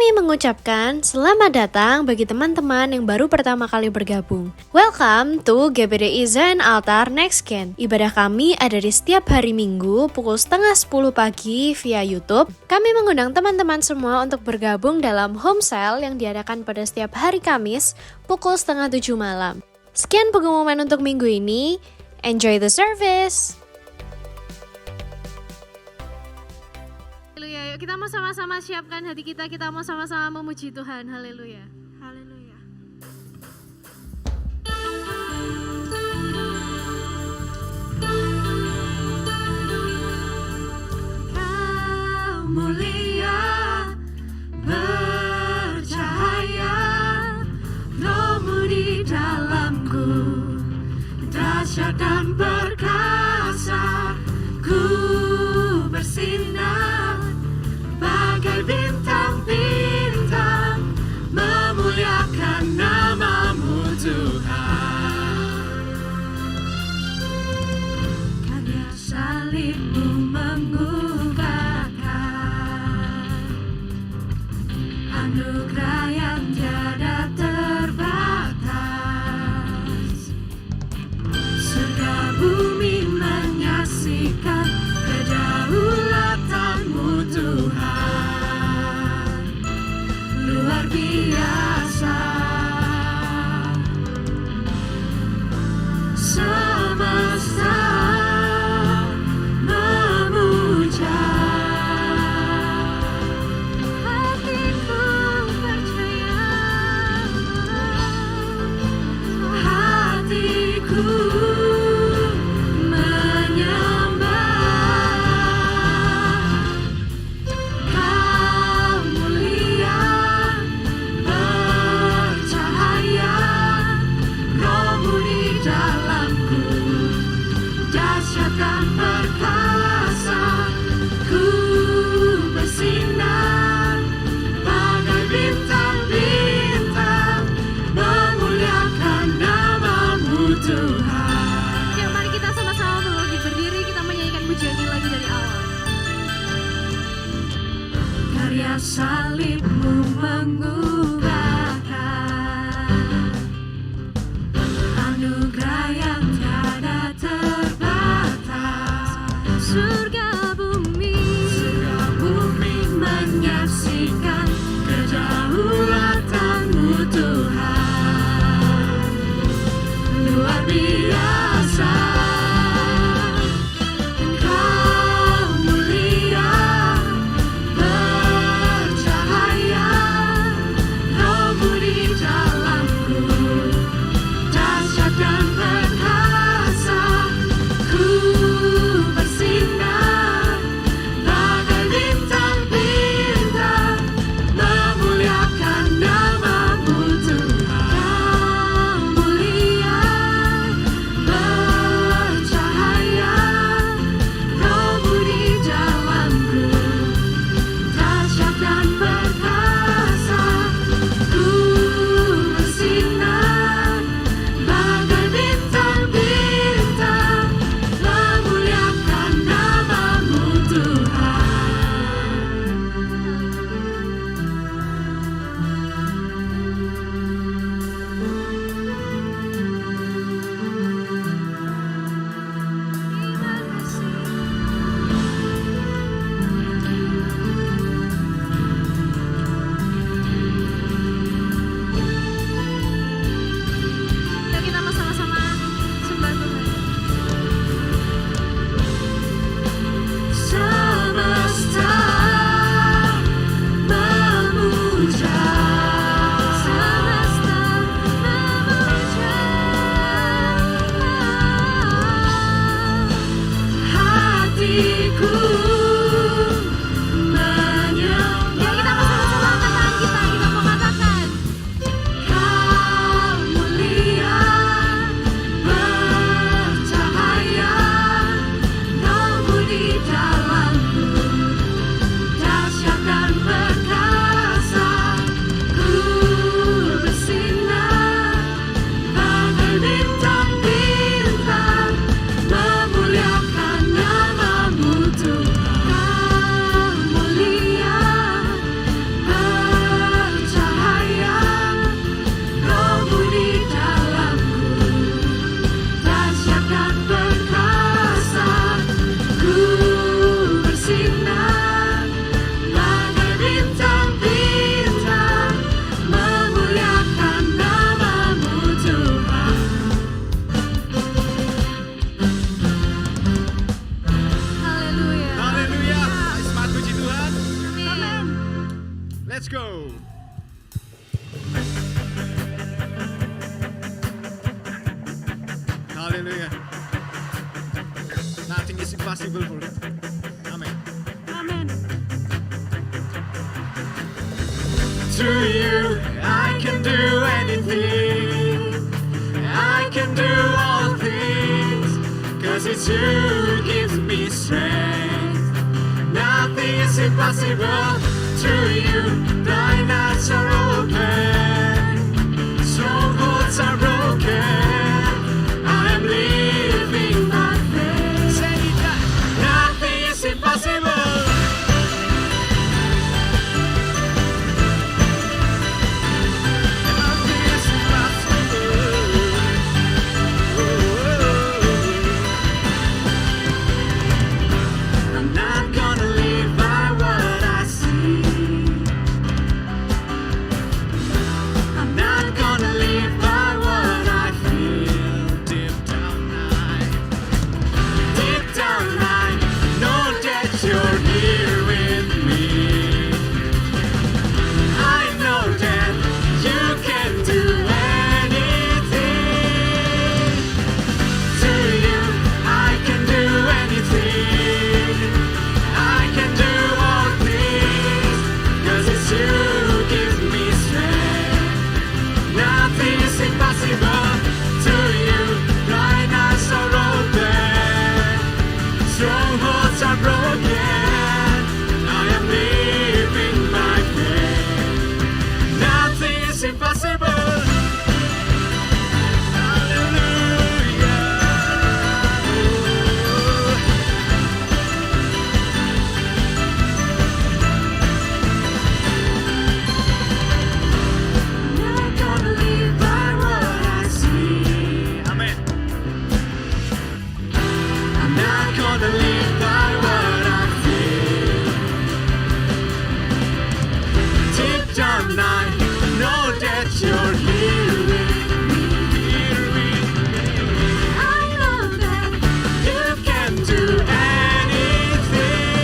Kami mengucapkan selamat datang bagi teman-teman yang baru pertama kali bergabung. Welcome to GBDI Zion Altar Next Gen. Ibadah kami ada di setiap hari Minggu pukul 9:30 pagi via YouTube. Kami mengundang teman-teman semua untuk bergabung dalam home sale yang diadakan pada setiap hari Kamis pukul 6:30 malam. Sekian pengumuman untuk minggu ini. Enjoy the service! Haleluya, yuk kita mau sama-sama siapkan hati kita mau sama-sama memuji Tuhan. Haleluya. Haleluya. Kau mulia, bercahaya, Roh-Mu di dalamku, dahsyat dan perkasa, ku bersinar bagai bintang-bintang, memuliakan nama-Mu Tuhan. Karya salib-Mu mengubahkan anugerah yang tiada terbatas. Surga bumi menyaksikan kedaulatan-Mu Tuhan, luar biasa. Semesta memuja, hatiku percaya, hatiku salib-Mu mengubahkan anugerah yang tiada terbatas. Surga bumi menyaksikan kedaulatan-Mu Tuhan, luar biasa. let's go. Hallelujah. Nothing is impossible for him. Amen. Amen. To you, I can do anything. I can do all things. 'Cause it's you who gives me strength. Nothing is impossible. To you, thine eyes are open. Strongholds are broken. I am living by faith. Say that. Nothing is impossible. Nothing is impossible. I'm not gonna live by what I see. I'm not gonna live by what I feel. Deep down I know that you're here with me. I know that you can do anything. To you, I can do anything. I can do all things. 'Cause it's you who gives me strength. Nothing is impossible. To you, thine eyes are open. Strongholds are broken. I am living by faith. Nothing is impossible. Hallelujah. I'm not gonna live by what I see. Amen. I'm not gonna live by what I feel. Deep down I know that you're here with me. Here with me. I know that you can do anything.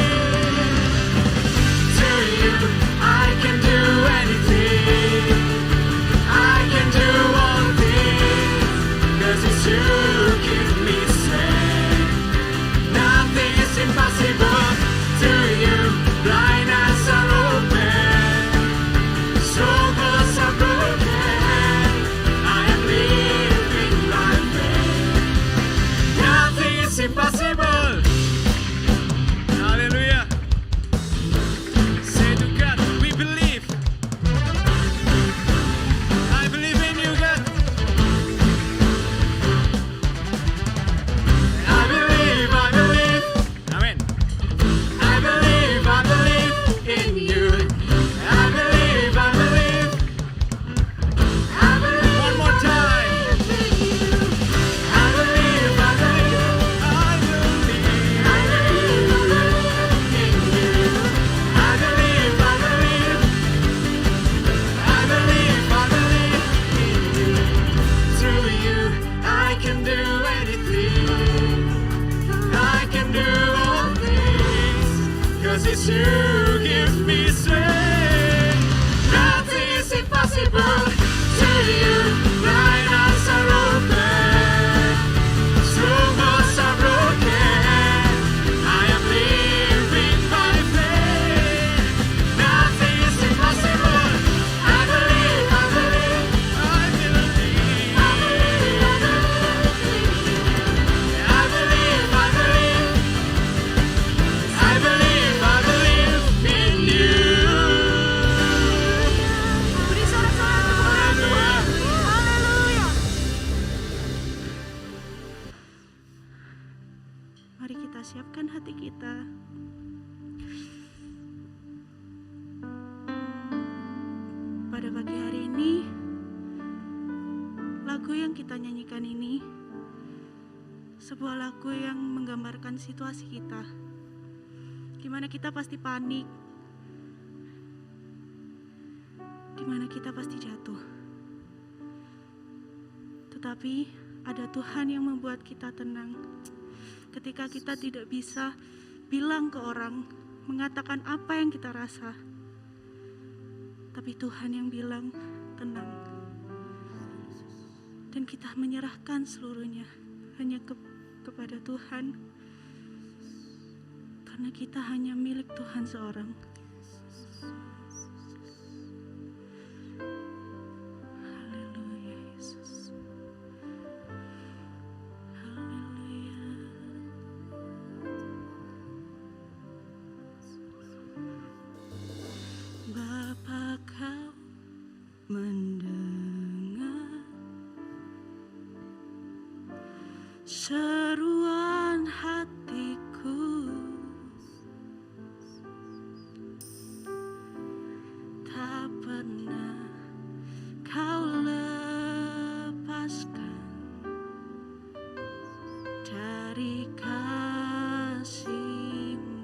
To you, I can do anything. I can do all things. 'Cause it's you who give me strength. Nothing is impossible. To you, blind eyes are open. Strongholds are broken. I am living by faith. Nothing is impossible. Hallelujah. Say to God, we believe. I believe in you, God. I believe. Amen. I believe in you. I believe. I believe. One more time. I believe. I believe in you. I believe. I believe in you. Through you, I can do anything. I can do all things. 'Cause it's you who gives me strength. Nothing is impossible. To you, thine eyes are open. Strongholds are broken. I am living by faith. Nothing is impossible. I believe. I believe. I believe. I believe in you. Beri sorak-sorak untuk Tuhan. Haleluya. Mari kita siapkan hati kita. Pada pagi hari ini, lagu yang kita nyanyikan ini sebuah lagu yang menggambarkan situasi kita, di mana kita pasti panik, di mana kita pasti jatuh. Tetapi ada Tuhan yang membuat kita tenang ketika kita tidak bisa bilang ke orang, mengatakan apa yang kita rasa. Tapi Tuhan yang bilang, tenang. Dan kita menyerahkan seluruhnya hanya kepada Tuhan. Karena kita hanya milik Tuhan seorang. Haleluya Yesus. Haleluya. Bapa, Kau mendengar seruan hatiku, tak pernah Kau lepaskan dari kasih-Mu.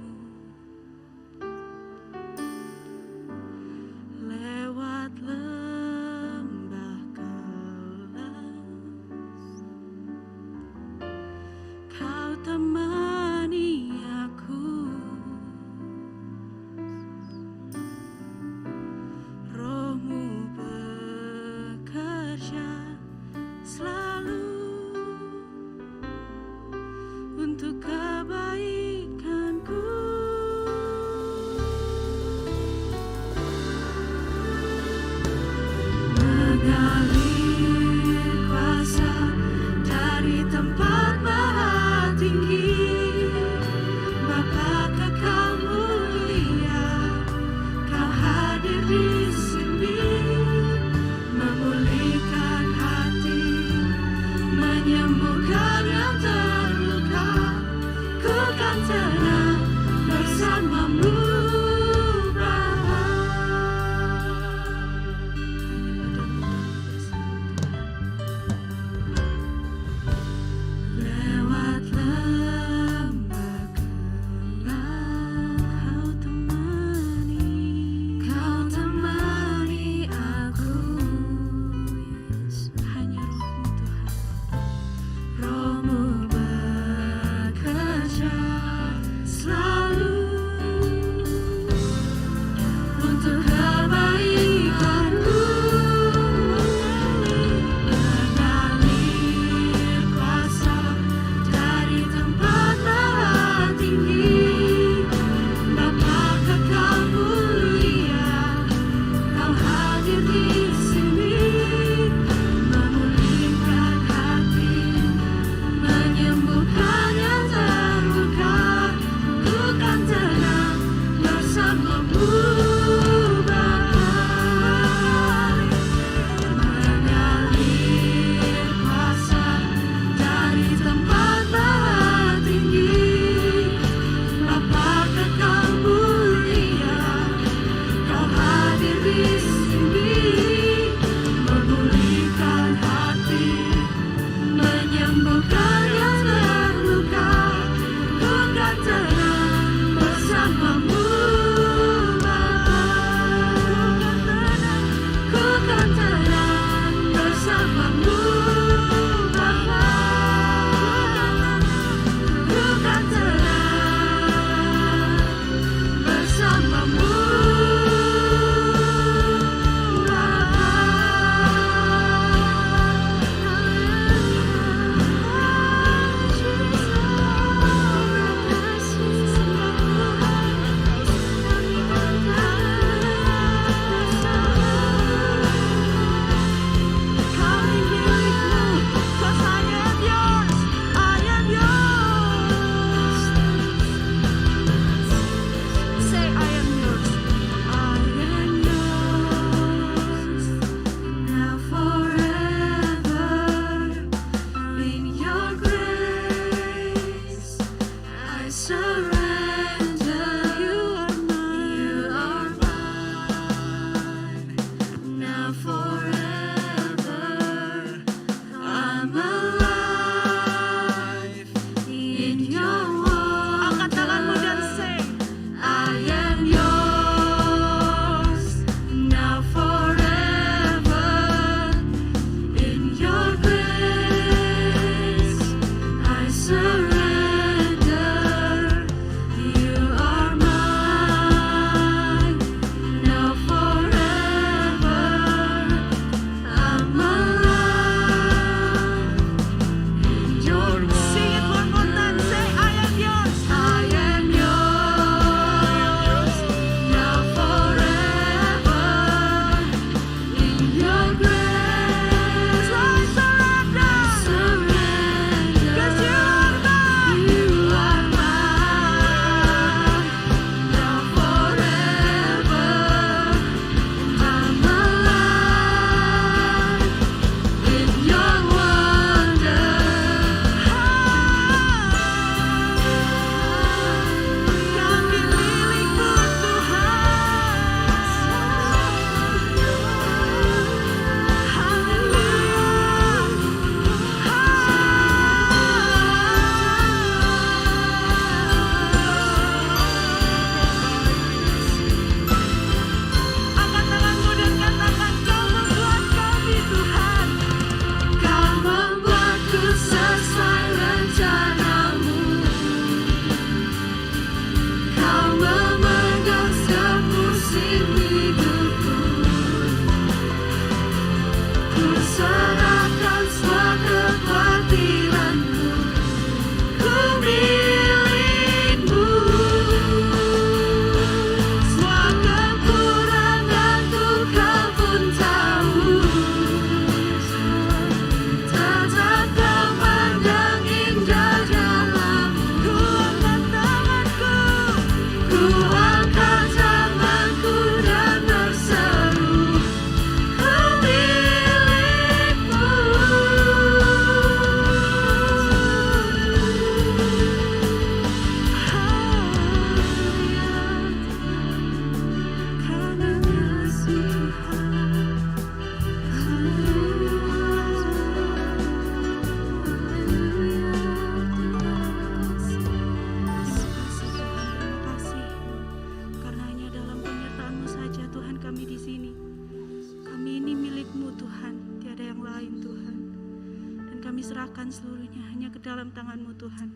Lewat lembah gelap, Kau temani aku. Roh-Mu bekerja selalu untuk kebaikanku. Mengalir kuasa dari tempat maha tinggi, Bapa kekal mulia, Kau hadir di sini, memulihkan hati, menyembuhkan yang terluka. Ku kan tenang bersama-Mu, Bapa. Lewat lembah gelap, Kau temani kami di sini. Kami ini milik-Mu Tuhan, tiada yang lain Tuhan. Dan kami serahkan seluruhnya hanya ke dalam tangan-Mu Tuhan.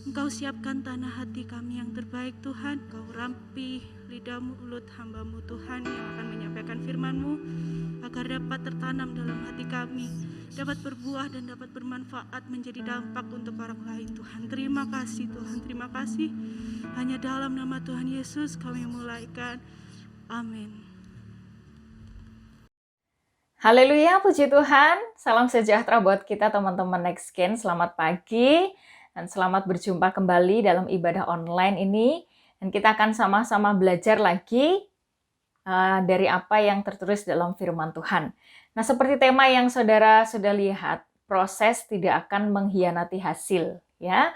Engkau siapkan tanah hati kami yang terbaik Tuhan. Engkau rampi lidah mulut hamba-Mu Tuhan yang akan menyampaikan firman-Mu, agar dapat tertanam dalam hati kami, dapat berbuah dan dapat bermanfaat menjadi dampak untuk orang lain Tuhan. Terima kasih Tuhan, terima kasih. Hanya dalam nama Tuhan Yesus kami mulaikan. Amin. Haleluya, puji Tuhan. Salam sejahtera buat kita teman-teman Nextgen. Selamat pagi dan selamat berjumpa kembali dalam ibadah online ini. Dan kita akan sama-sama belajar lagi dari apa yang tertulis dalam firman Tuhan. Nah, seperti tema yang saudara sudah lihat, proses tidak akan mengkhianati hasil. Ya,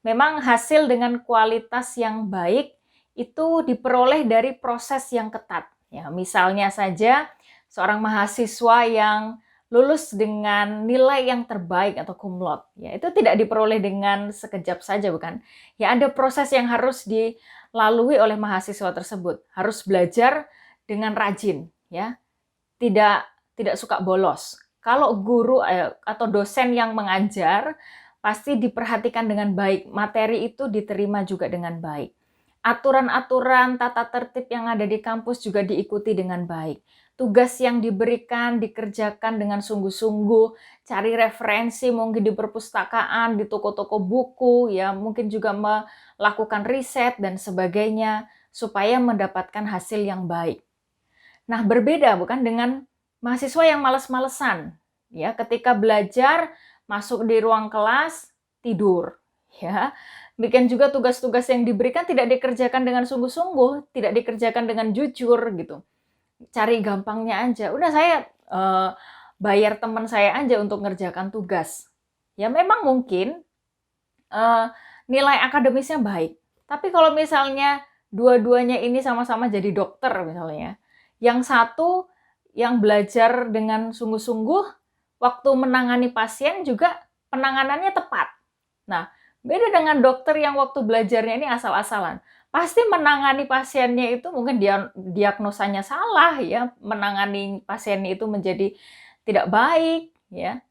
memang hasil dengan kualitas yang baik itu diperoleh dari proses yang ketat. Ya, misalnya saja seorang mahasiswa yang lulus dengan nilai yang terbaik atau cum laude, ya itu tidak diperoleh dengan sekejap saja, bukan? Ya ada proses yang harus dilalui oleh mahasiswa tersebut, harus belajar dengan rajin, ya tidak suka bolos. Kalau guru atau dosen yang mengajar pasti diperhatikan dengan baik, materi itu diterima juga dengan baik. Aturan-aturan tata tertib yang ada di kampus juga diikuti dengan baik. Tugas yang diberikan dikerjakan dengan sungguh-sungguh, cari referensi mungkin di perpustakaan, di toko-toko buku, ya mungkin juga melakukan riset dan sebagainya supaya mendapatkan hasil yang baik. Nah, berbeda bukan dengan mahasiswa yang malas-malesan, ya ketika belajar masuk di ruang kelas tidur, ya. Demikian juga tugas-tugas yang diberikan tidak dikerjakan dengan sungguh-sungguh, tidak dikerjakan dengan jujur gitu. Cari gampangnya aja. Udah saya bayar teman saya aja untuk ngerjakan tugas. Ya memang mungkin nilai akademisnya baik. Tapi kalau misalnya dua-duanya ini sama-sama jadi dokter misalnya, yang satu yang belajar dengan sungguh-sungguh, waktu menangani pasien juga penanganannya tepat. Nah, beda dengan dokter yang waktu belajarnya ini asal-asalan. Pasti menangani pasiennya itu mungkin diagnosanya salah, ya, menangani pasiennya itu menjadi tidak baik, ya,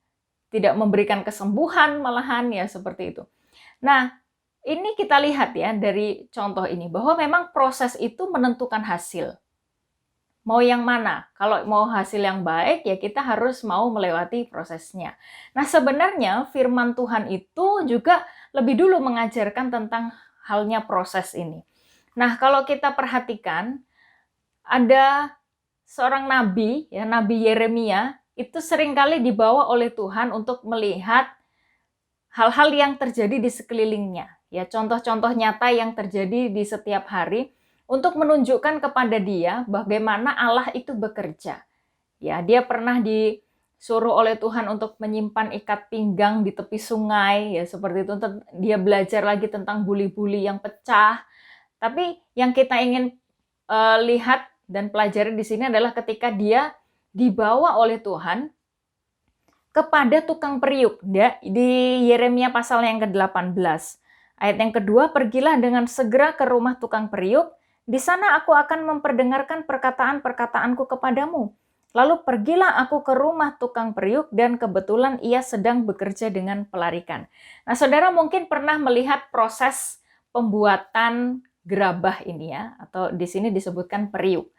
tidak memberikan kesembuhan malahan, ya seperti itu. Nah, ini kita lihat ya dari contoh ini bahwa memang proses itu menentukan hasil. Mau yang mana? Kalau mau hasil yang baik, ya kita harus mau melewati prosesnya. Nah, sebenarnya firman Tuhan itu juga lebih dulu mengajarkan tentang halnya proses ini. Nah, kalau kita perhatikan, ada seorang nabi, ya Nabi Yeremia, itu seringkali dibawa oleh Tuhan untuk melihat hal-hal yang terjadi di sekelilingnya. Ya, contoh-contoh nyata yang terjadi di setiap hari untuk menunjukkan kepada dia bagaimana Allah itu bekerja. Ya, dia pernah disuruh oleh Tuhan untuk menyimpan ikat pinggang di tepi sungai, ya seperti itu. Dia belajar lagi tentang buli-buli yang pecah. Tapi yang kita ingin lihat dan pelajari di sini adalah ketika dia dibawa oleh Tuhan kepada tukang periuk. Di Yeremia pasal yang ke-18. Ayat yang kedua, pergilah dengan segera ke rumah tukang periuk. Di sana aku akan memperdengarkan perkataan-perkataanku kepadamu. Lalu pergilah aku ke rumah tukang periuk dan kebetulan ia sedang bekerja dengan pelarikan. Nah, saudara mungkin pernah melihat proses pembuatan gerabah ini ya, atau di sini disebutkan periuk.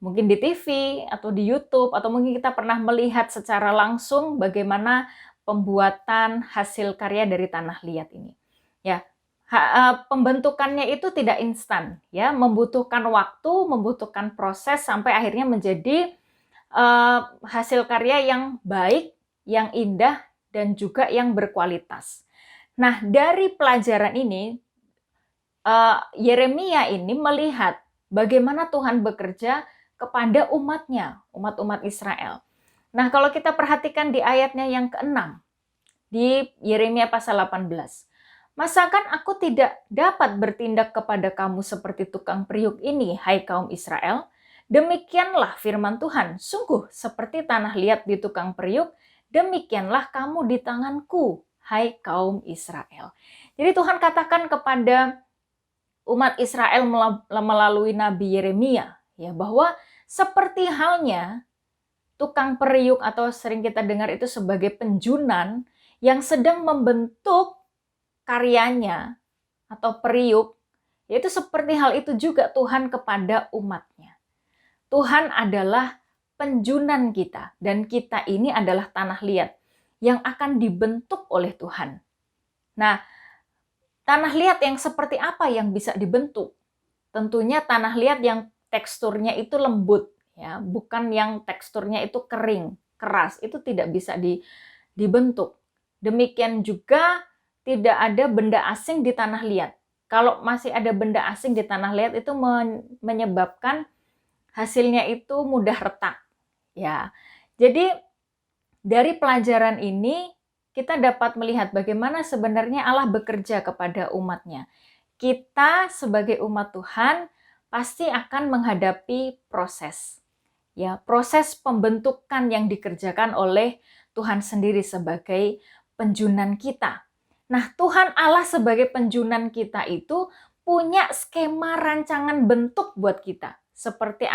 Mungkin di TV atau di YouTube atau mungkin kita pernah melihat secara langsung bagaimana pembuatan hasil karya dari tanah liat ini. Ya, pembentukannya itu tidak instan, ya, membutuhkan waktu, membutuhkan proses sampai akhirnya menjadi hasil karya yang baik, yang indah dan juga yang berkualitas. Nah, dari pelajaran ini Yeremia ini melihat bagaimana Tuhan bekerja kepada umatnya, umat-umat Israel. Nah, kalau kita perhatikan di ayatnya yang ke-6, di Yeremia pasal 18. Masakan aku tidak dapat bertindak kepada kamu seperti tukang periuk ini, hai kaum Israel? Demikianlah firman Tuhan, sungguh seperti tanah liat di tukang periuk, demikianlah kamu di tanganku, hai kaum Israel. Jadi Tuhan katakan kepada umat Israel melalui Nabi Yeremia, ya, bahwa seperti halnya tukang periuk atau sering kita dengar itu sebagai penjunan yang sedang membentuk karyanya atau periuk, yaitu seperti hal itu juga Tuhan kepada umatnya. Tuhan adalah penjunan kita, dan kita ini adalah tanah liat yang akan dibentuk oleh Tuhan. Nah, tanah liat yang seperti apa yang bisa dibentuk? Tentunya tanah liat yang teksturnya itu lembut, ya, bukan yang teksturnya itu kering, keras, itu tidak bisa dibentuk. Demikian juga tidak ada benda asing di tanah liat. Kalau masih ada benda asing di tanah liat itu menyebabkan hasilnya itu mudah retak. Ya, jadi dari pelajaran ini kita dapat melihat bagaimana sebenarnya Allah bekerja kepada umatnya. Kita sebagai umat Tuhan pasti akan menghadapi proses. Ya, proses pembentukan yang dikerjakan oleh Tuhan sendiri sebagai penjunan kita. Nah, Tuhan Allah sebagai penjunan kita itu punya skema rancangan bentuk buat kita. Seperti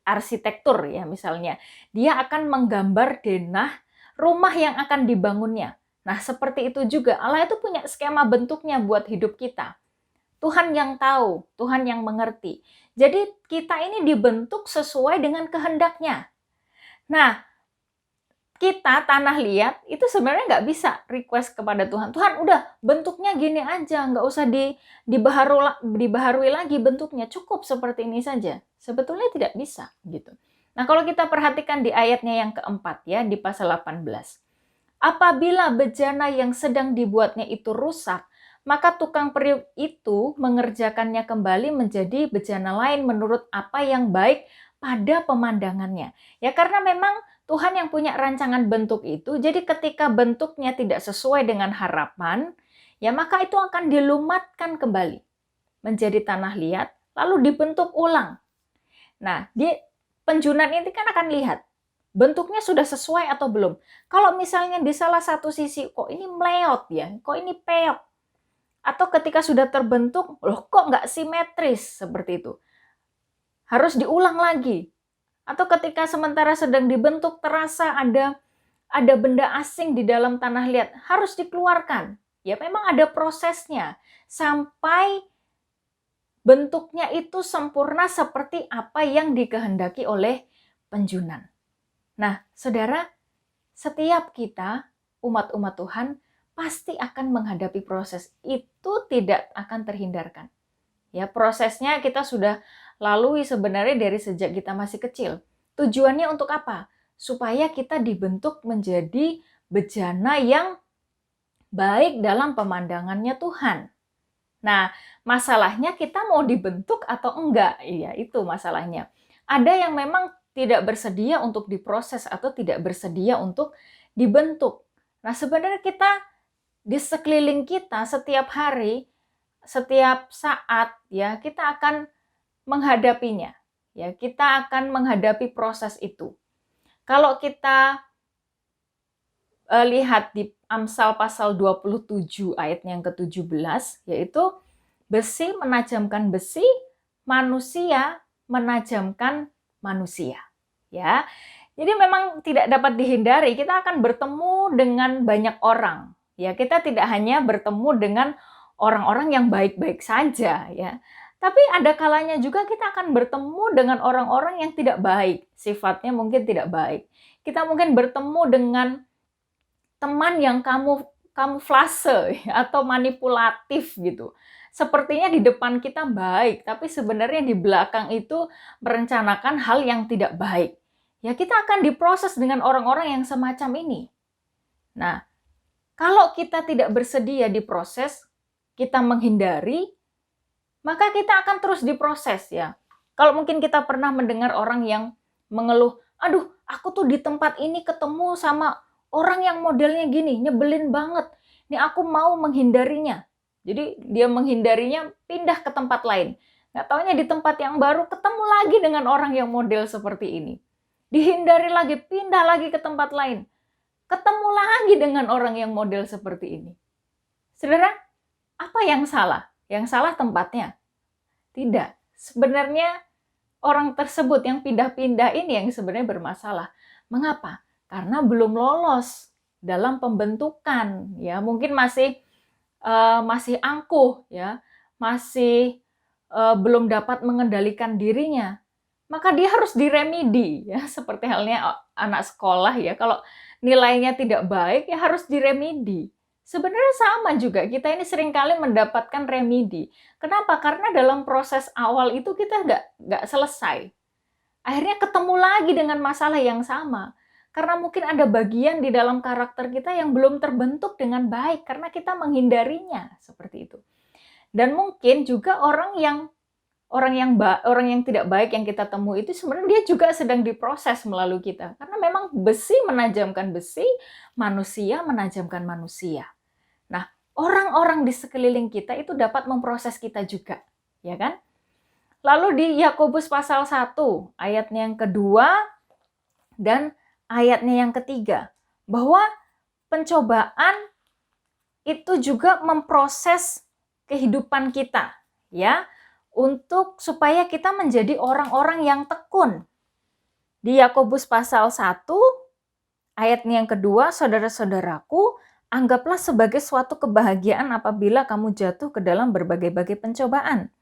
arsitektur ya misalnya. Dia akan menggambar denah rumah yang akan dibangunnya. Nah, seperti itu juga Allah itu punya skema bentuknya buat hidup kita. Tuhan yang tahu, Tuhan yang mengerti. Jadi kita ini dibentuk sesuai dengan kehendaknya. Nah, kita tanah liat itu sebenarnya nggak bisa request kepada Tuhan. Tuhan udah bentuknya gini aja, nggak usah dibaharui lagi bentuknya, cukup seperti ini saja. Sebetulnya tidak bisa gitu. Nah, kalau kita perhatikan di ayatnya yang keempat ya, di pasal 18. Apabila bejana yang sedang dibuatnya itu rusak, maka tukang periuk itu mengerjakannya kembali menjadi bejana lain menurut apa yang baik pada pemandangannya. Ya karena memang Tuhan yang punya rancangan bentuk itu, jadi ketika bentuknya tidak sesuai dengan harapan, ya maka itu akan dilumatkan kembali menjadi tanah liat, lalu dibentuk ulang. Nah, di penjunan ini kan akan lihat, bentuknya sudah sesuai atau belum. Kalau misalnya di salah satu sisi, kok ini meleot ya, kok ini peok, atau ketika sudah terbentuk, loh kok nggak simetris seperti itu. Harus diulang lagi. Atau ketika sementara sedang dibentuk terasa ada benda asing di dalam tanah liat, harus dikeluarkan. Ya memang ada prosesnya sampai bentuknya itu sempurna seperti apa yang dikehendaki oleh penjunan. Nah, saudara, setiap kita, umat-umat Tuhan, pasti akan menghadapi proses. Itu tidak akan terhindarkan. Ya, prosesnya kita sudah lalui sebenarnya dari sejak kita masih kecil. Tujuannya untuk apa? Supaya kita dibentuk menjadi bejana yang baik dalam pemandangannya Tuhan. Nah, masalahnya kita mau dibentuk atau enggak? Iya, itu masalahnya. Ada yang memang tidak bersedia untuk diproses atau tidak bersedia untuk dibentuk. Nah, sebenarnya kita di sekeliling kita setiap hari, setiap saat ya kita akan menghadapinya. Ya, kita akan menghadapi proses itu. Kalau kita lihat di Amsal pasal 27 ayat yang ke-17, yaitu besi menajamkan besi, manusia menajamkan manusia. Ya. Jadi memang tidak dapat dihindari, kita akan bertemu dengan banyak orang. Ya, kita tidak hanya bertemu dengan orang-orang yang baik-baik saja, ya. Tapi ada kalanya juga kita akan bertemu dengan orang-orang yang tidak baik, sifatnya mungkin tidak baik. Kita mungkin bertemu dengan teman yang kamuflase atau manipulatif gitu. Sepertinya di depan kita baik, tapi sebenarnya di belakang itu merencanakan hal yang tidak baik. Ya, kita akan diproses dengan orang-orang yang semacam ini. Nah, kalau kita tidak bersedia diproses, kita menghindari, maka kita akan terus diproses ya. Kalau mungkin kita pernah mendengar orang yang mengeluh, aduh aku tuh di tempat ini ketemu sama orang yang modelnya gini, nyebelin banget. Ini aku mau menghindarinya. Jadi dia menghindarinya pindah ke tempat lain. Nggak taunya di tempat yang baru ketemu lagi dengan orang yang model seperti ini. Dihindari lagi, pindah lagi ke tempat lain. Ketemu lagi dengan orang yang model seperti ini. Saudara, apa yang salah? Yang salah tempatnya? Tidak. Sebenarnya orang tersebut yang pindah-pindah ini yang sebenarnya bermasalah. Mengapa? Karena belum lolos dalam pembentukan, ya. Mungkin masih angkuh, ya. Masih belum dapat mengendalikan dirinya. Maka dia harus diremedi, ya. Seperti halnya anak sekolah, ya. Kalau nilainya tidak baik, ya harus diremedi. Sebenarnya sama juga, kita ini seringkali mendapatkan remedi. Kenapa? Karena dalam proses awal itu kita nggak selesai. Akhirnya ketemu lagi dengan masalah yang sama. Karena mungkin ada bagian di dalam karakter kita yang belum terbentuk dengan baik, karena kita menghindarinya, seperti itu. Dan mungkin juga orang yang tidak baik yang kita temui itu sebenarnya dia juga sedang diproses melalui kita. Karena memang besi menajamkan besi, manusia menajamkan manusia. Nah, orang-orang di sekeliling kita itu dapat memproses kita juga, ya kan? Lalu di Yakobus pasal 1, ayatnya yang kedua dan ayatnya yang ketiga, bahwa pencobaan itu juga memproses kehidupan kita, ya, untuk supaya kita menjadi orang-orang yang tekun. Di Yakobus pasal 1, ayatnya yang kedua, saudara-saudaraku, anggaplah sebagai suatu kebahagiaan apabila kamu jatuh ke dalam berbagai-bagai pencobaan.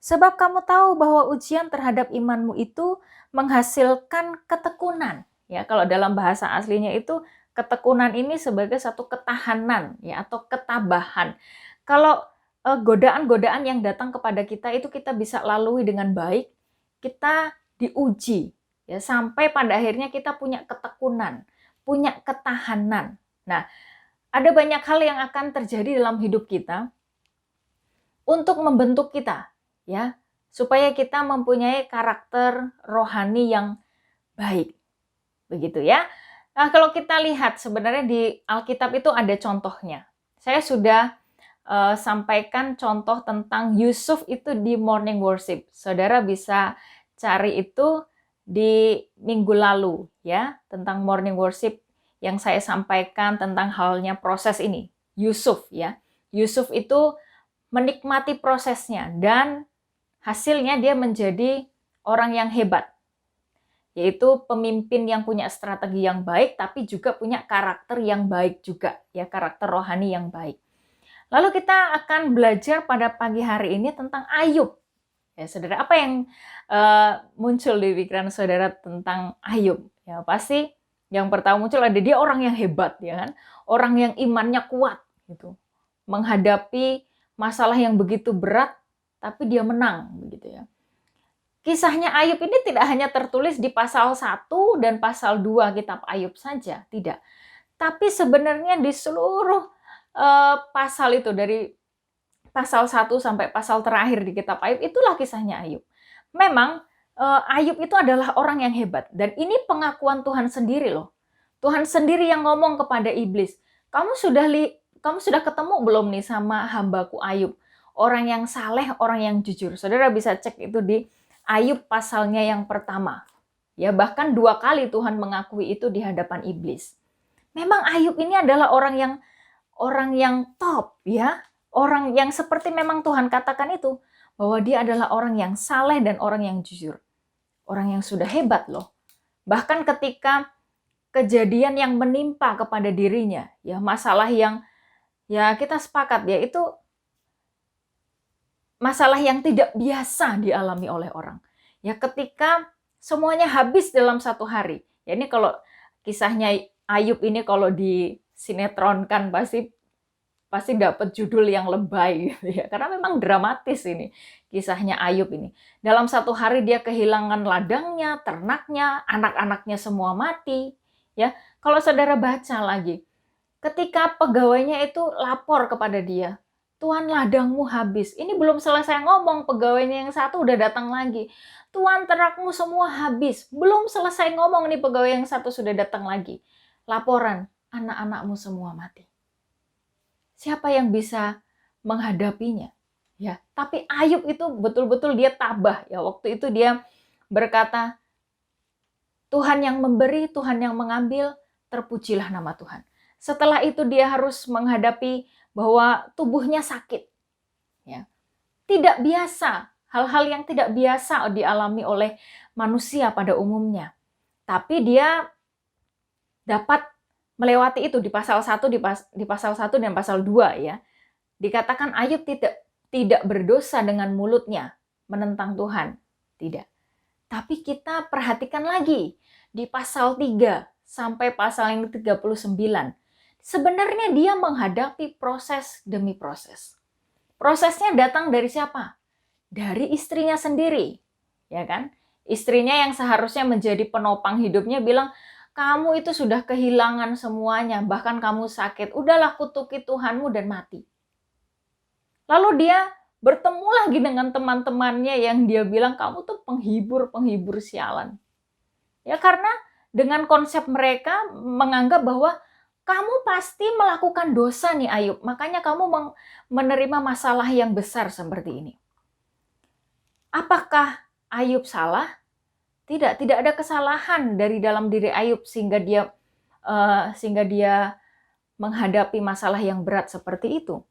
Sebab kamu tahu bahwa ujian terhadap imanmu itu menghasilkan ketekunan. Ya, kalau dalam bahasa aslinya itu ketekunan ini sebagai satu ketahanan, ya, atau ketabahan. Kalau godaan-godaan yang datang kepada kita itu kita bisa lalui dengan baik, kita diuji, ya, sampai pada akhirnya kita punya ketekunan, punya ketahanan. Nah, ada banyak hal yang akan terjadi dalam hidup kita untuk membentuk kita, ya, supaya kita mempunyai karakter rohani yang baik. Begitu, ya. Nah, kalau kita lihat sebenarnya di Alkitab itu ada contohnya. Saya sudah sampaikan contoh tentang Yusuf itu di morning worship. Saudara bisa cari itu di minggu lalu, ya, tentang morning worship yang saya sampaikan tentang halnya proses ini. Yusuf, ya. Yusuf itu menikmati prosesnya dan hasilnya dia menjadi orang yang hebat. Yaitu pemimpin yang punya strategi yang baik tapi juga punya karakter yang baik juga, ya, karakter rohani yang baik. Lalu kita akan belajar pada pagi hari ini tentang Ayub. Ya, saudara, apa yang muncul di pikiran saudara tentang Ayub? Ya, pasti yang pertama muncul ada dia orang yang hebat, ya kan? Orang yang imannya kuat gitu. Menghadapi masalah yang begitu berat tapi dia menang begitu, ya. Kisahnya Ayub ini tidak hanya tertulis di pasal 1 dan pasal 2 kitab Ayub saja, tidak. Tapi sebenarnya di seluruh pasal itu, dari pasal 1 sampai pasal terakhir di kitab Ayub, itulah kisahnya Ayub. Memang Ayub itu adalah orang yang hebat. Dan ini pengakuan Tuhan sendiri loh. Tuhan sendiri yang ngomong kepada iblis, kamu sudah ketemu belum nih sama hambaku Ayub? Orang yang saleh, orang yang jujur. Saudara bisa cek itu di Ayub pasalnya yang pertama. Ya, bahkan 2 kali Tuhan mengakui itu di hadapan iblis. Memang Ayub ini adalah orang yang top, ya. Orang yang seperti memang Tuhan katakan itu, bahwa dia adalah orang yang saleh dan orang yang jujur. Orang yang sudah hebat loh. Bahkan ketika kejadian yang menimpa kepada dirinya, ya, masalah yang, ya, kita sepakat, ya, itu masalah yang tidak biasa dialami oleh orang. Ya, ketika semuanya habis dalam satu hari. Ya, ini kalau kisahnya Ayub ini kalau disinetronkan pasti dapat judul yang lebay, gitu ya. Karena memang dramatis ini kisahnya Ayub ini. Dalam satu hari dia kehilangan ladangnya, ternaknya, anak-anaknya semua mati. Ya, kalau saudara baca lagi, ketika pegawainya itu lapor kepada dia, Tuan, ladangmu habis. Ini belum selesai ngomong, pegawainya yang satu udah datang lagi. Tuan, ternakmu semua habis. Belum selesai ngomong nih, pegawai yang satu sudah datang lagi. Laporan, anak-anakmu semua mati. Siapa yang bisa menghadapinya? Ya, tapi Ayub itu betul-betul dia tabah, ya. Waktu itu dia berkata, Tuhan yang memberi, Tuhan yang mengambil, terpujilah nama Tuhan. Setelah itu dia harus menghadapi bahwa tubuhnya sakit. Ya. Tidak biasa hal-hal yang tidak biasa dialami oleh manusia pada umumnya. Tapi dia dapat melewati itu di pasal 1, di pasal 1 dan pasal 2 ya. Dikatakan Ayub tidak berdosa dengan mulutnya menentang Tuhan. Tidak. Tapi kita perhatikan lagi di pasal 3 sampai pasal yang 39. Sebenarnya dia menghadapi proses demi proses. Prosesnya datang dari siapa? Dari istrinya sendiri, ya kan? Istrinya yang seharusnya menjadi penopang hidupnya bilang, kamu itu sudah kehilangan semuanya, bahkan kamu sakit. Udahlah, kutuki Tuhanmu dan mati. Lalu dia bertemu lagi dengan teman-temannya yang dia bilang, kamu tuh penghibur sialan. Ya karena dengan konsep mereka menganggap bahwa kamu pasti melakukan dosa nih Ayub, makanya kamu menerima masalah yang besar seperti ini. Apakah Ayub salah? Tidak ada kesalahan dari dalam diri Ayub sehingga dia menghadapi masalah yang berat seperti itu.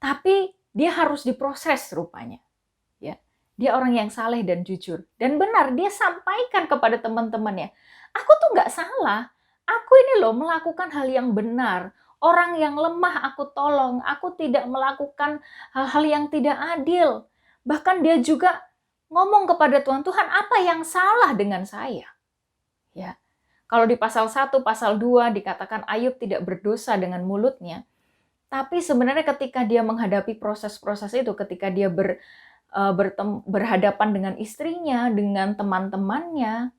Tapi dia harus diproses rupanya. Ya, dia orang yang saleh dan jujur. Dan benar, dia sampaikan kepada teman-temannya, aku tuh nggak salah. Aku ini loh melakukan hal yang benar. Orang yang lemah aku tolong. Aku tidak melakukan hal-hal yang tidak adil. Bahkan dia juga ngomong kepada Tuhan, Tuhan apa yang salah dengan saya? Ya, kalau di pasal 1, pasal 2 dikatakan Ayub tidak berdosa dengan mulutnya. Tapi sebenarnya ketika dia menghadapi proses-proses itu, ketika dia berhadapan dengan istrinya, dengan teman-temannya,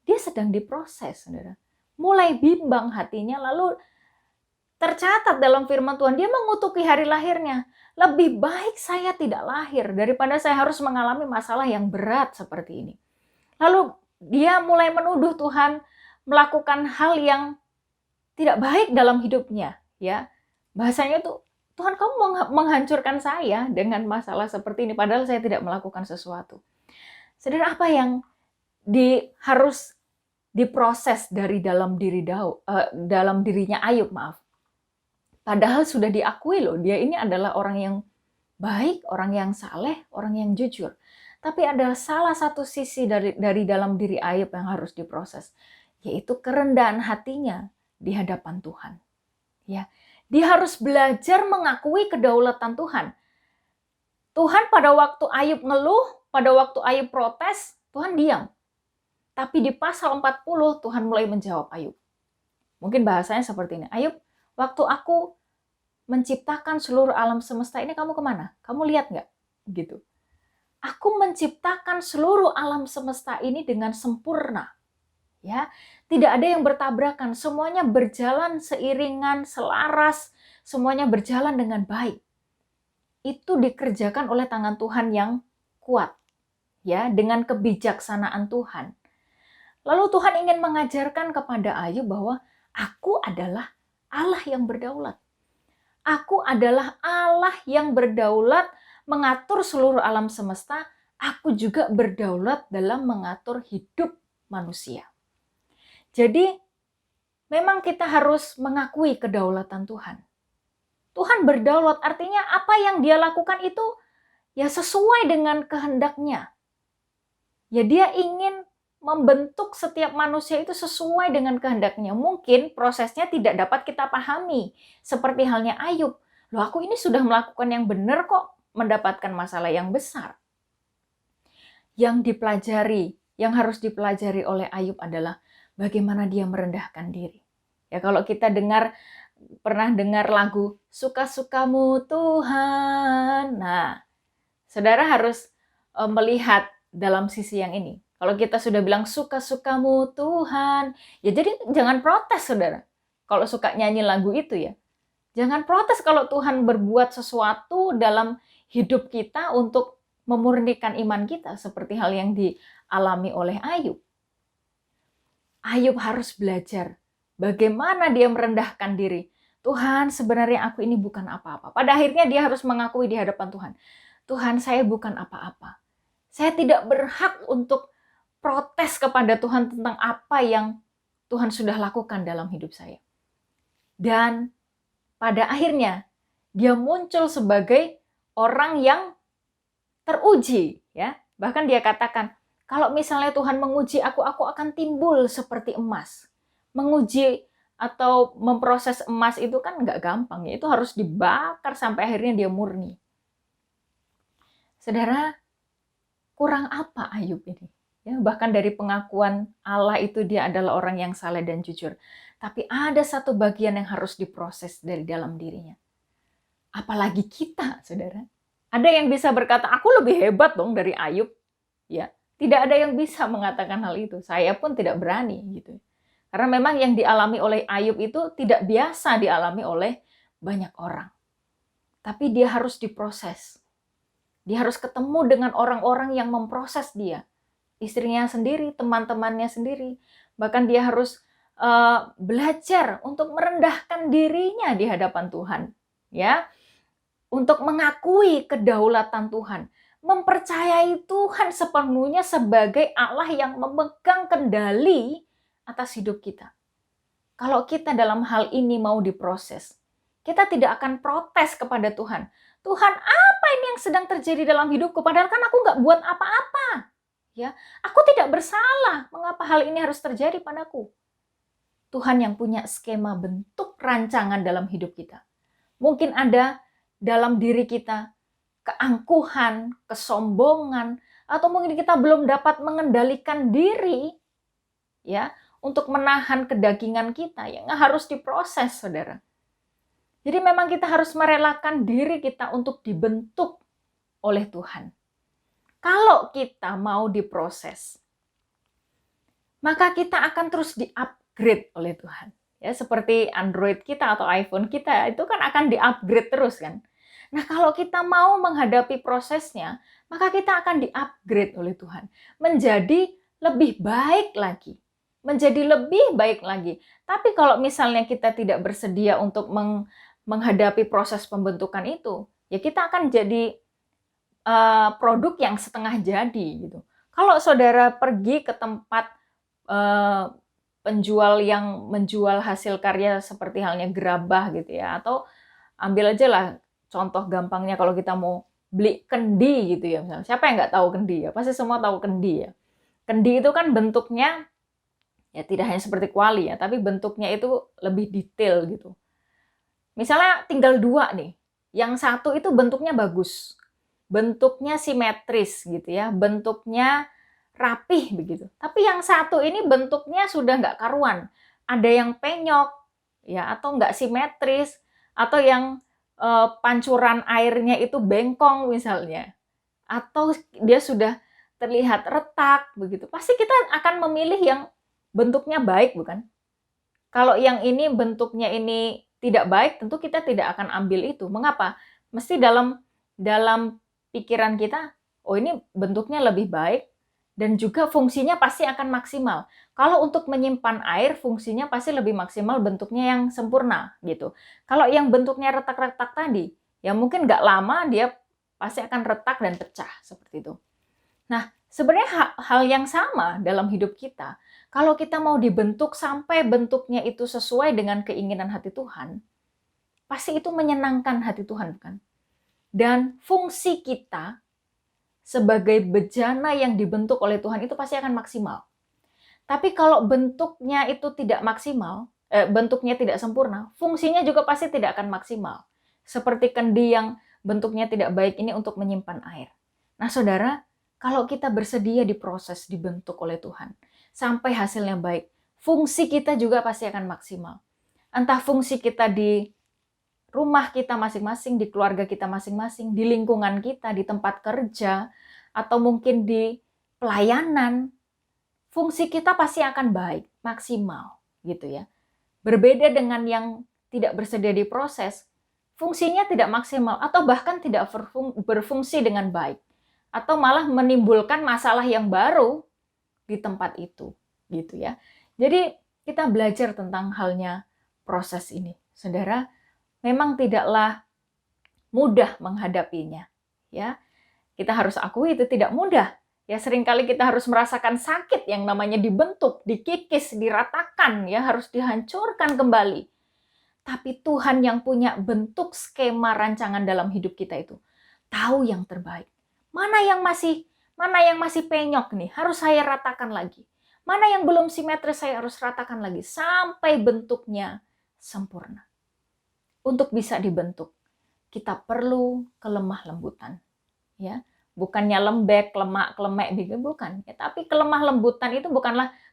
dia sedang diproses, saudara. Mulai bimbang hatinya, lalu tercatat dalam firman Tuhan, dia mengutuki hari lahirnya. Lebih baik saya tidak lahir daripada saya harus mengalami masalah yang berat seperti ini. Lalu dia mulai menuduh Tuhan melakukan hal yang tidak baik dalam hidupnya. Ya, bahasanya itu, Tuhan kamu menghancurkan saya dengan masalah seperti ini, padahal saya tidak melakukan sesuatu. Saudara, apa yang harus diproses dari dalam dirinya Ayub, maaf. Padahal sudah diakui loh, dia ini adalah orang yang baik, orang yang saleh, orang yang jujur. Tapi ada salah satu sisi dari dalam diri Ayub yang harus diproses, yaitu kerendahan hatinya di hadapan Tuhan. Ya, dia harus belajar mengakui kedaulatan Tuhan. Tuhan pada waktu Ayub ngeluh, pada waktu Ayub protes, Tuhan diam. Tapi di pasal 40 Tuhan mulai menjawab Ayub. Mungkin bahasanya seperti ini. Ayub, waktu aku menciptakan seluruh alam semesta ini kamu kemana? Kamu lihat nggak? Gitu. Aku menciptakan seluruh alam semesta ini dengan sempurna. Ya, tidak ada yang bertabrakan. Semuanya berjalan seiringan, selaras. Semuanya berjalan dengan baik. Itu dikerjakan oleh tangan Tuhan yang kuat. Ya, dengan kebijaksanaan Tuhan. Lalu Tuhan ingin mengajarkan kepada Ayub bahwa aku adalah Allah yang berdaulat. Aku adalah Allah yang berdaulat mengatur seluruh alam semesta. Aku juga berdaulat dalam mengatur hidup manusia. Jadi memang kita harus mengakui kedaulatan Tuhan. Tuhan berdaulat artinya apa yang dia lakukan itu ya sesuai dengan kehendaknya. Ya dia ingin membentuk setiap manusia itu sesuai dengan kehendaknya. Mungkin prosesnya tidak dapat kita pahami. Seperti halnya Ayub. Loh aku ini sudah melakukan yang benar kok mendapatkan masalah yang besar. Yang harus dipelajari oleh Ayub adalah bagaimana dia merendahkan diri. Ya kalau kita pernah dengar lagu Suka-sukamu Tuhan. Nah, saudara harus melihat dalam sisi yang ini. Kalau kita sudah bilang suka-sukamu Tuhan, ya jadi jangan protes saudara. Kalau suka nyanyi lagu itu ya. Jangan protes kalau Tuhan berbuat sesuatu dalam hidup kita untuk memurnikan iman kita. Seperti hal yang dialami oleh Ayub. Ayub harus belajar bagaimana dia merendahkan diri. Tuhan sebenarnya aku ini bukan apa-apa. Pada akhirnya dia harus mengakui di hadapan Tuhan. Tuhan saya bukan apa-apa. Saya tidak berhak untuk protes kepada Tuhan tentang apa yang Tuhan sudah lakukan dalam hidup saya. Dan pada akhirnya dia muncul sebagai orang yang teruji, ya. Bahkan dia katakan, kalau misalnya Tuhan menguji aku akan timbul seperti emas. Menguji atau memproses emas itu kan nggak gampang, ya. Itu harus dibakar sampai akhirnya dia murni. Saudara, kurang apa Ayub ini? Ya, bahkan dari pengakuan Allah itu dia adalah orang yang saleh dan jujur. Tapi ada satu bagian yang harus diproses dari dalam dirinya. Apalagi kita, saudara. Ada yang bisa berkata, aku lebih hebat dong dari Ayub. Ya, tidak ada yang bisa mengatakan hal itu. Saya pun tidak berani gitu. Karena memang yang dialami oleh Ayub itu tidak biasa dialami oleh banyak orang. Tapi dia harus diproses. Dia harus ketemu dengan orang-orang yang memproses dia. Istrinya sendiri, teman-temannya sendiri. Bahkan dia harus belajar untuk merendahkan dirinya di hadapan Tuhan. Ya, untuk mengakui kedaulatan Tuhan. Mempercayai Tuhan sepenuhnya sebagai Allah yang memegang kendali atas hidup kita. Kalau kita dalam hal ini mau diproses, kita tidak akan protes kepada Tuhan. Tuhan, apa ini yang sedang terjadi dalam hidupku? Padahal kan aku nggak buat apa-apa. Ya, aku tidak bersalah. Mengapa hal ini harus terjadi padaku? Tuhan yang punya skema bentuk rancangan dalam hidup kita. Mungkin ada dalam diri kita keangkuhan, kesombongan, atau mungkin kita belum dapat mengendalikan diri, ya, untuk menahan kedagingan kita yang harus diproses, saudara. Jadi memang kita harus merelakan diri kita untuk dibentuk oleh Tuhan. Kalau kita mau diproses, maka kita akan terus di-upgrade oleh Tuhan. Ya, seperti Android kita atau iPhone kita itu kan akan di-upgrade terus kan. Nah, kalau kita mau menghadapi prosesnya, maka kita akan di-upgrade oleh Tuhan. Menjadi lebih baik lagi. Menjadi lebih baik lagi. Tapi kalau misalnya kita tidak bersedia untuk menghadapi proses pembentukan itu, ya kita akan jadi produk yang setengah jadi gitu. Kalau saudara pergi ke tempat penjual yang menjual hasil karya seperti halnya gerabah gitu ya, atau ambil aja lah contoh gampangnya kalau kita mau beli kendi gitu ya misalnya. Siapa yang nggak tahu kendi ya? Pasti semua tahu kendi ya. Kendi itu kan bentuknya ya tidak hanya seperti kuali ya, tapi bentuknya itu lebih detail gitu. Misalnya tinggal dua nih, yang satu itu bentuknya bagus, bentuknya simetris gitu ya, bentuknya rapih begitu. Tapi yang satu ini bentuknya sudah nggak karuan, ada yang penyok ya, atau nggak simetris, atau yang pancuran airnya itu bengkong misalnya, atau dia sudah terlihat retak begitu. Pasti kita akan memilih yang bentuknya baik, bukan? Kalau yang ini bentuknya ini tidak baik, tentu kita tidak akan ambil itu. Mengapa? Mesti dalam pikiran kita, oh ini bentuknya lebih baik dan juga fungsinya pasti akan maksimal. Kalau untuk menyimpan air, fungsinya pasti lebih maksimal, bentuknya yang sempurna gitu. Kalau yang bentuknya retak-retak tadi, ya mungkin nggak lama dia pasti akan retak dan pecah seperti itu. Nah, sebenarnya hal yang sama dalam hidup kita. Kalau kita mau dibentuk sampai bentuknya itu sesuai dengan keinginan hati Tuhan, pasti itu menyenangkan hati Tuhan, bukan? Dan fungsi kita sebagai bejana yang dibentuk oleh Tuhan itu pasti akan maksimal. Tapi kalau bentuknya itu tidak maksimal, bentuknya tidak sempurna, fungsinya juga pasti tidak akan maksimal. Seperti kendi yang bentuknya tidak baik ini untuk menyimpan air. Nah, saudara, kalau kita bersedia diproses, dibentuk oleh Tuhan, sampai hasilnya baik, fungsi kita juga pasti akan maksimal. Entah fungsi kita di rumah kita masing-masing, di keluarga kita masing-masing, di lingkungan kita, di tempat kerja, atau mungkin di pelayanan, fungsi kita pasti akan baik, maksimal, gitu ya. Berbeda dengan yang tidak bersedia diproses, fungsinya tidak maksimal, atau bahkan tidak berfungsi dengan baik, atau malah menimbulkan masalah yang baru di tempat itu, gitu ya. Jadi kita belajar tentang halnya proses ini, saudara. Memang tidaklah mudah menghadapinya, ya. Kita harus akui itu tidak mudah. Ya, seringkali kita harus merasakan sakit yang namanya dibentuk, dikikis, diratakan, ya, harus dihancurkan kembali. Tapi Tuhan yang punya bentuk skema rancangan dalam hidup kita itu tahu yang terbaik. Mana yang masih penyok nih, harus saya ratakan lagi. Mana yang belum simetris, saya harus ratakan lagi sampai bentuknya sempurna. Untuk bisa dibentuk, kita perlu kelemah lembutan, ya. Bukannya lembek, lemak, klemek gitu, bukan. Ya, tapi kelemah lembutan itu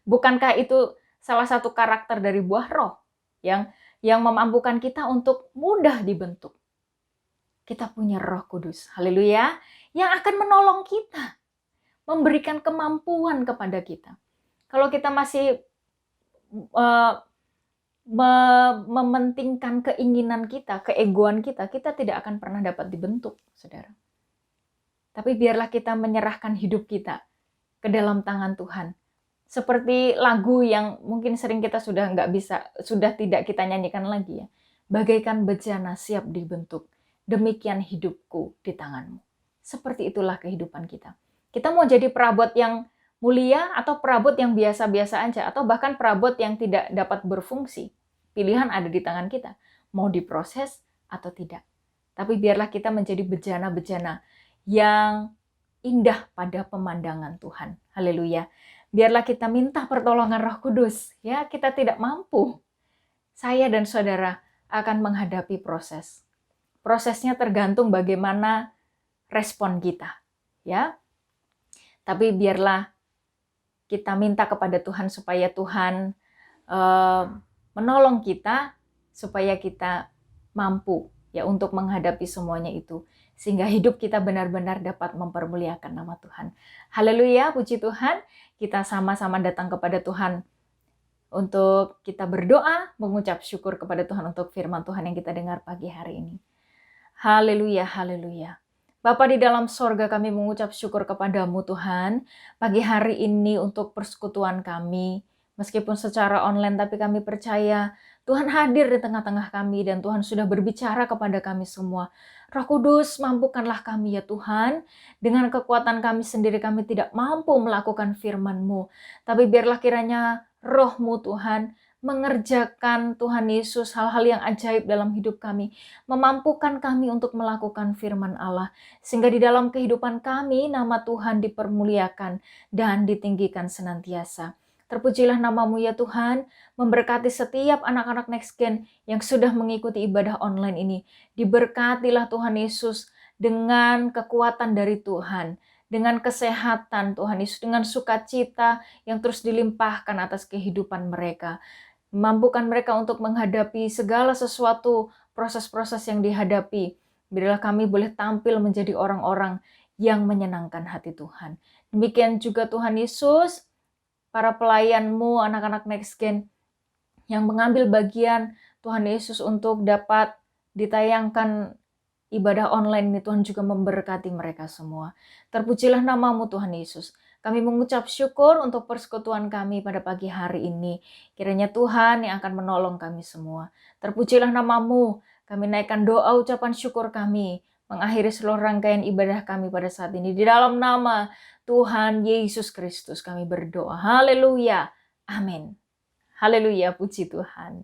bukankah itu salah satu karakter dari buah roh yang memampukan kita untuk mudah dibentuk. Kita punya Roh Kudus, haleluya, yang akan menolong kita, memberikan kemampuan kepada kita. Kalau kita masih mementingkan keinginan kita, keegoan kita, kita tidak akan pernah dapat dibentuk, saudara. Tapi biarlah kita menyerahkan hidup kita ke dalam tangan Tuhan. Seperti lagu yang mungkin sering kita sudah tidak kita nyanyikan lagi ya. Bagaikan bejana siap dibentuk, demikian hidupku di tanganmu. Seperti itulah kehidupan kita. Kita mau jadi perabot yang mulia atau perabot yang biasa-biasa aja, atau bahkan perabot yang tidak dapat berfungsi. Pilihan ada di tangan kita, mau diproses atau tidak. Tapi biarlah kita menjadi bejana-bejana yang indah pada pemandangan Tuhan. Haleluya. Biarlah kita minta pertolongan Roh Kudus. Ya, kita tidak mampu. Saya dan saudara akan menghadapi proses. Prosesnya tergantung bagaimana respon kita. Ya. Tapi biarlah kita minta kepada Tuhan supaya Tuhan menolong kita supaya kita mampu ya untuk menghadapi semuanya itu. Sehingga hidup kita benar-benar dapat mempermuliakan nama Tuhan. Haleluya, puji Tuhan. Kita sama-sama datang kepada Tuhan untuk kita berdoa, mengucap syukur kepada Tuhan untuk firman Tuhan yang kita dengar pagi hari ini. Haleluya, haleluya. Bapa di dalam sorga, kami mengucap syukur kepadamu Tuhan. Pagi hari ini untuk persekutuan kami, meskipun secara online, tapi kami percaya Tuhan hadir di tengah-tengah kami dan Tuhan sudah berbicara kepada kami semua. Roh Kudus, mampukanlah kami ya Tuhan. Dengan kekuatan kami sendiri kami tidak mampu melakukan firman-Mu. Tapi biarlah kiranya Roh-Mu Tuhan mengerjakan Tuhan Yesus hal-hal yang ajaib dalam hidup kami. Memampukan kami untuk melakukan firman Allah. Sehingga di dalam kehidupan kami nama Tuhan dipermuliakan dan ditinggikan senantiasa. Terpujilah namamu ya Tuhan, memberkati setiap anak-anak Next Gen yang sudah mengikuti ibadah online ini. Diberkatilah Tuhan Yesus dengan kekuatan dari Tuhan, dengan kesehatan Tuhan Yesus, dengan sukacita yang terus dilimpahkan atas kehidupan mereka. Mampukan mereka untuk menghadapi segala sesuatu proses-proses yang dihadapi. Biarlah kami boleh tampil menjadi orang-orang yang menyenangkan hati Tuhan. Demikian juga Tuhan Yesus, para pelayan-Mu, anak-anak Next Gen yang mengambil bagian Tuhan Yesus untuk dapat ditayangkan ibadah online ini, Tuhan juga memberkati mereka semua. Terpujilah namamu Tuhan Yesus. Kami mengucap syukur untuk persekutuan kami pada pagi hari ini. Kiranya Tuhan yang akan menolong kami semua. Terpujilah namamu. Kami naikkan doa ucapan syukur kami, mengakhiri seluruh rangkaian ibadah kami pada saat ini. Di dalam nama Tuhan Yesus Kristus kami berdoa. Haleluya. Amin. Haleluya, puji Tuhan.